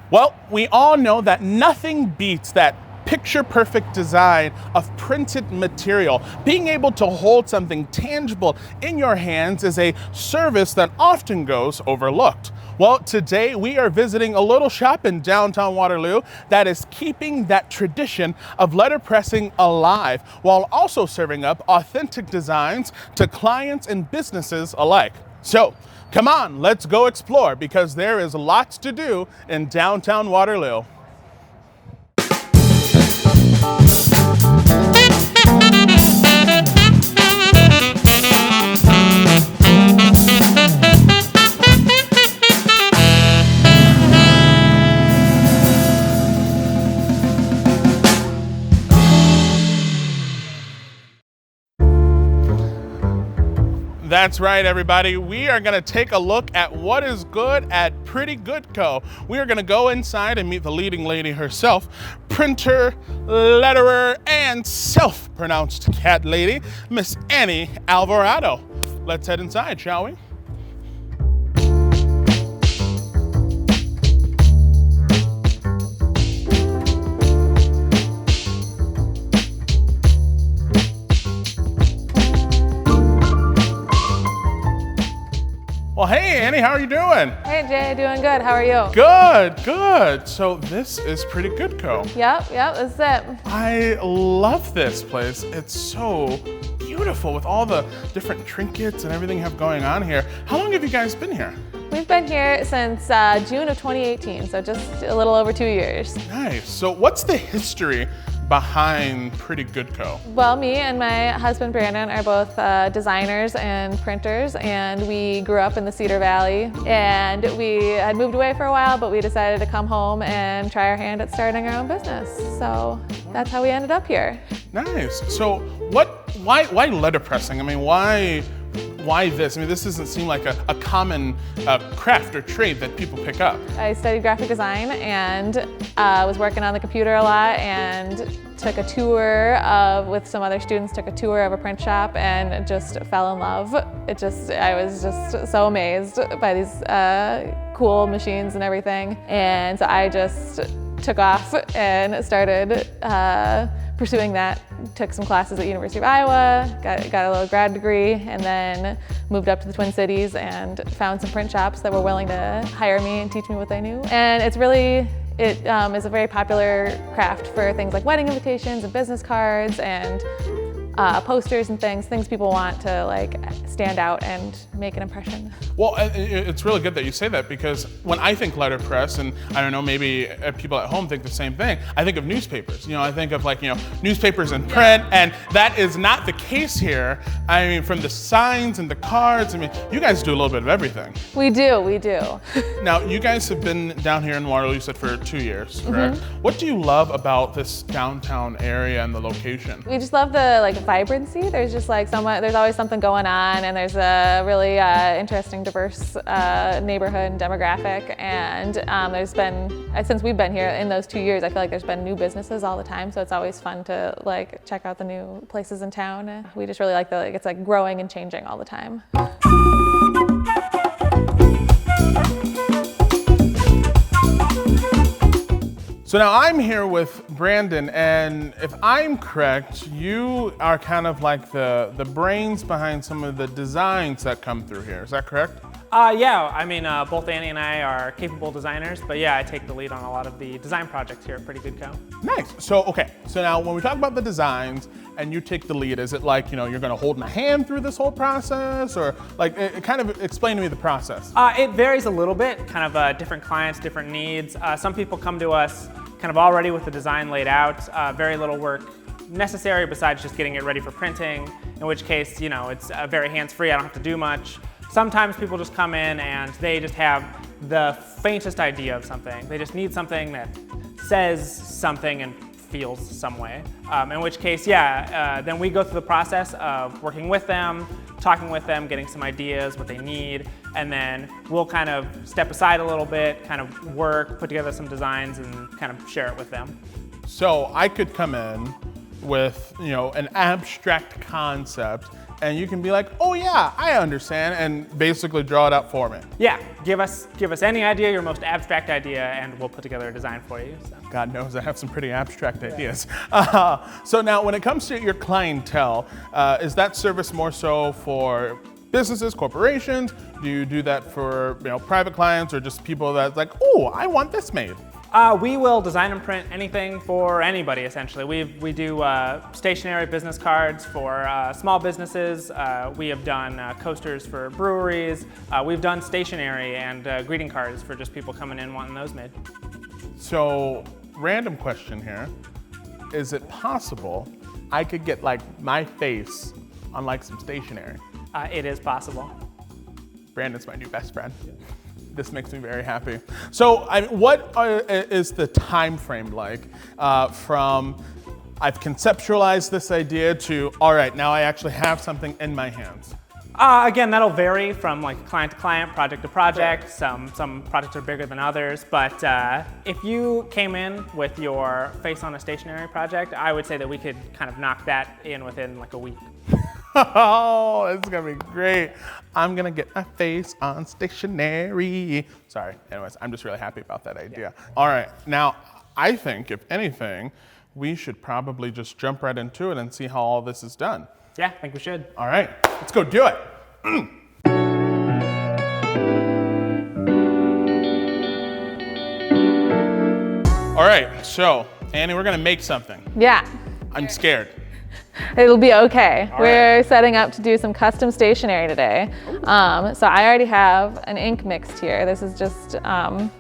Well, we all know that nothing beats that picture-perfect design of printed material. Being able to hold something tangible in your hands is a service that often goes overlooked. Well, today we are visiting a little shop in downtown Waterloo that is keeping that tradition of letterpressing alive while also serving up authentic designs to clients and businesses alike. So, come on, let's go explore because there is lots to do in downtown Waterloo. That's right, everybody. We are gonna take a look at what is good at Pretty Good Co. We are gonna go inside and meet the leading lady herself, printer, letterer, and self-pronounced cat lady, Miss Annie Alvarado. Let's head inside, shall we? Well, hey, Annie, how are you doing? Hey, Jay, doing good. How are you? Good, good. So this is Pretty Good Co. Yep, this is it. I love this place. It's so beautiful with all the different trinkets and everything you have going on here. How long have you guys been here? We've been here since June of 2018, so just a little over 2 years. Nice. So what's the history behind Pretty Good Co? Well, me and my husband Brandon are both designers and printers, and we grew up in the Cedar Valley, and we had moved away for a while, but we decided to come home and try our hand at starting our own business. So that's how we ended up here. Nice. So why letterpressing? I mean, why this? I mean, this doesn't seem like a common craft or trade that people pick up. I studied graphic design and was working on the computer a lot and took a tour with some other students, took a tour of a print shop and just fell in love. I was just so amazed by these cool machines and everything. And so I just took off and started pursuing that. Took some classes at University of Iowa, got a little grad degree, and then moved up to the Twin Cities and found some print shops that were willing to hire me and teach me what they knew. And it is a very popular craft for things like wedding invitations and business cards and posters and things people want to like stand out and make an impression. Well, it's really good that you say that because when I think letterpress, and I don't know, maybe people at home think the same thing, I think of newspapers. I think of newspapers in print, and that is not the case here. I mean, from the signs and the cards, I mean, you guys do a little bit of everything. We do. Now, you guys have been down here in Waterloo, you said, for 2 years, correct? Mm-hmm. What do you love about this downtown area and the location? We just love the vibrancy. There's just there's always something going on, and there's a really interesting, diverse neighborhood and demographic. And there's been, since we've been here in those 2 years, I feel like there's been new businesses all the time. So it's always fun to check out the new places in town. We just really like it's growing and changing all the time. So now I'm here with Brandon, and if I'm correct, you are kind of like the brains behind some of the designs that come through here. Is that correct? Yeah, I mean, both Annie and I are capable designers, but yeah, I take the lead on a lot of the design projects here at Pretty Good Co. Nice. So, okay. So now when we talk about the designs and you take the lead, is it like, you're going to hold my hand through this whole process, or kind of explain to me the process? It varies a little bit, kind of different clients, different needs. Some people come to us kind of already with the design laid out, very little work necessary besides just getting it ready for printing, in which case, it's very hands-free, I don't have to do much. Sometimes people just come in and they just have the faintest idea of something. They just need something that says something and feels some way. In which case, then we go through the process of working with them, talking with them, getting some ideas, what they need, and then we'll kind of step aside a little bit, kind of work, put together some designs, and kind of share it with them. So I could come in, with, you know, an abstract concept, and you can be like, oh yeah, I understand, and basically draw it up for me. Yeah, give us any idea, your most abstract idea, and we'll put together a design for you. So. God knows I have some pretty abstract ideas. So now when it comes to your clientele, is that service more so for businesses, corporations? Do you do that for, you know, private clients, or just people that's like, oh, I want this made? We will design and print anything for anybody, essentially. We do stationary business cards for small businesses. We have done coasters for breweries. We've done stationery and greeting cards for just people coming in wanting those made. So, random question here. Is it possible I could get like my face on like some stationery? It is possible. Brandon's my new best friend. This makes me very happy. So, what is the time frame like from I've conceptualized this idea to, all right, now I actually have something in my hands? Again, that'll vary from like client to client, project to project. Some projects are bigger than others, but if you came in with your face on a stationery project, I would say that we could kind of knock that in within like a week. Oh, it's gonna be great. I'm gonna get my face on stationery. Sorry, anyways, I'm just really happy about that idea. Yeah. All right, now I think if anything, we should probably just jump right into it and see how all this is done. Yeah, I think we should. All right, let's go do it. All right, so Annie, we're gonna make something. Yeah. I'm scared. It'll be okay. All We're right. setting up to do some custom stationery today. So I already have an ink mixed here. This is just an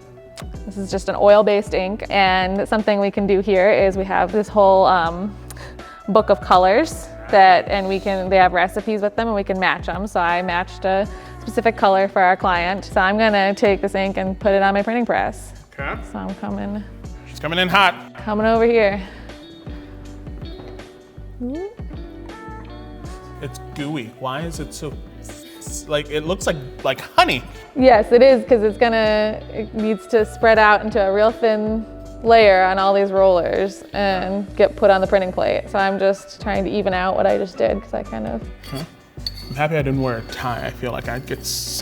oil-based ink, and something we can do here is we have this whole book of colors they have recipes with them and we can match them. So I matched a specific color for our client. So I'm gonna take this ink and put it on my printing press. Okay. So I'm coming She's coming in hot. over here. It's gooey. Why is it so, like, it looks like honey. Yes, it is, because it needs to spread out into a real thin layer on all these rollers and get put on the printing plate. So I'm just trying to even out what I just did, because I kind of... I'm happy I didn't wear a tie. I feel like I'd get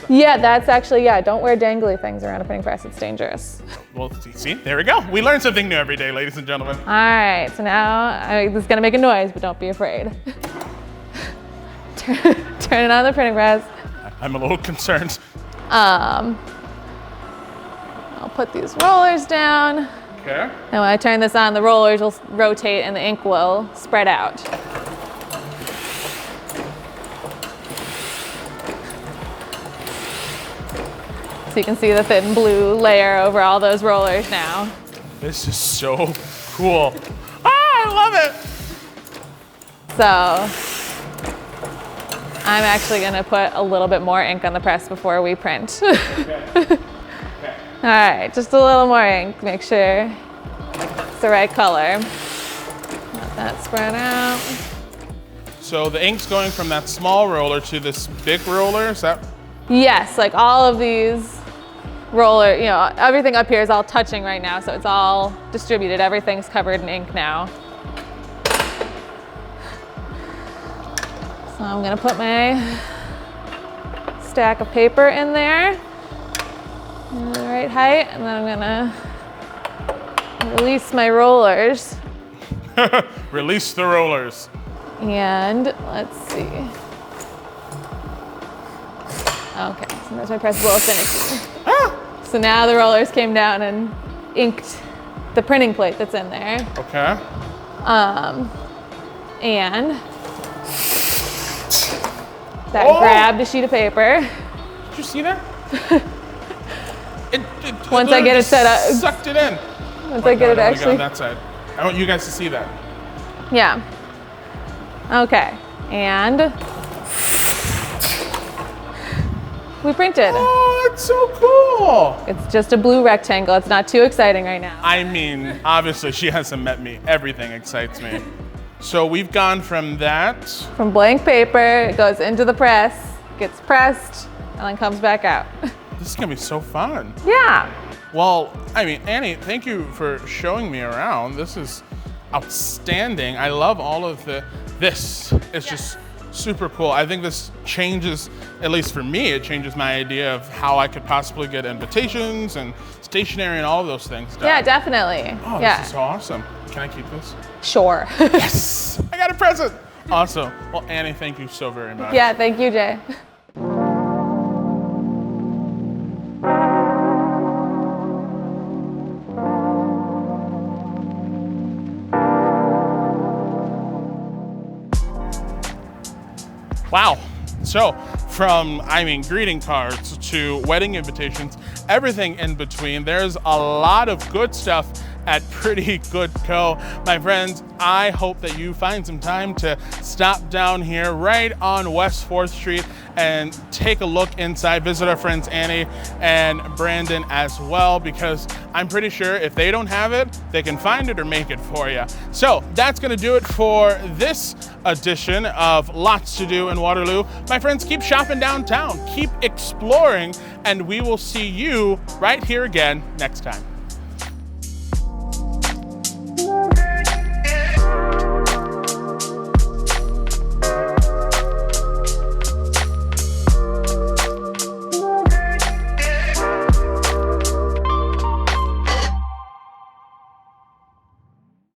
Yeah, that's actually, don't wear dangly things around a printing press. It's dangerous. Well, see, there we go. We learn something new every day, ladies and gentlemen. All right, so now this is gonna make a noise, but don't be afraid. Turn it on the printing press. I'm a little concerned. I'll put these rollers down. Okay. And when I turn this on, the rollers will rotate and the ink will spread out. So you can see the thin blue layer over all those rollers now. This is so cool. I love it. So I'm actually gonna put a little bit more ink on the press before we print. Okay. All right, just a little more ink. Make sure it's the right color. Let that spread out. So the ink's going from that small roller to this big roller, is that? Yes, like all of these roller, everything up here is all touching right now, so it's all distributed. Everything's covered in ink now. So I'm gonna put my stack of paper in there, the right height, and then I'm gonna release my rollers. Release the rollers. And let's see. Okay, so there's my press a little finicky. So now the rollers came down and inked the printing plate that's in there. Okay. And that grabbed a sheet of paper. Did you see that? Once I get it set up. Sucked it in. Once I get it Go actually. on that side. I want you guys to see that. Yeah. Okay, and we printed. Oh, it's so cool. It's just a blue rectangle. It's not too exciting right now. I mean, obviously she hasn't met me. Everything excites me. So we've gone from that. From blank paper, it goes into the press, gets pressed, and then comes back out. This is gonna be so fun. Yeah. Well, I mean, Annie, thank you for showing me around. outstanding. I love all of this is just super cool. I think this changes, at least for me, it changes my idea of how I could possibly get invitations and stationery and all of those things done. Yeah, definitely. Oh, yeah. this is so awesome. Can I keep this? Sure. Yes, I got a present. Awesome. Well, Annie, thank you so very much. Yeah, thank you, Jay. Wow. So from, greeting cards to wedding invitations, everything in between, there's a lot of good stuff at Pretty Good Co. My friends, I hope that you find some time to stop down here right on West 4th Street and take a look inside. Visit our friends Annie and Brandon as well, because I'm pretty sure if they don't have it, they can find it or make it for you. So that's gonna do it for this edition of Lots to Do in Waterloo. My friends, keep shopping downtown, keep exploring, and we will see you right here again next time.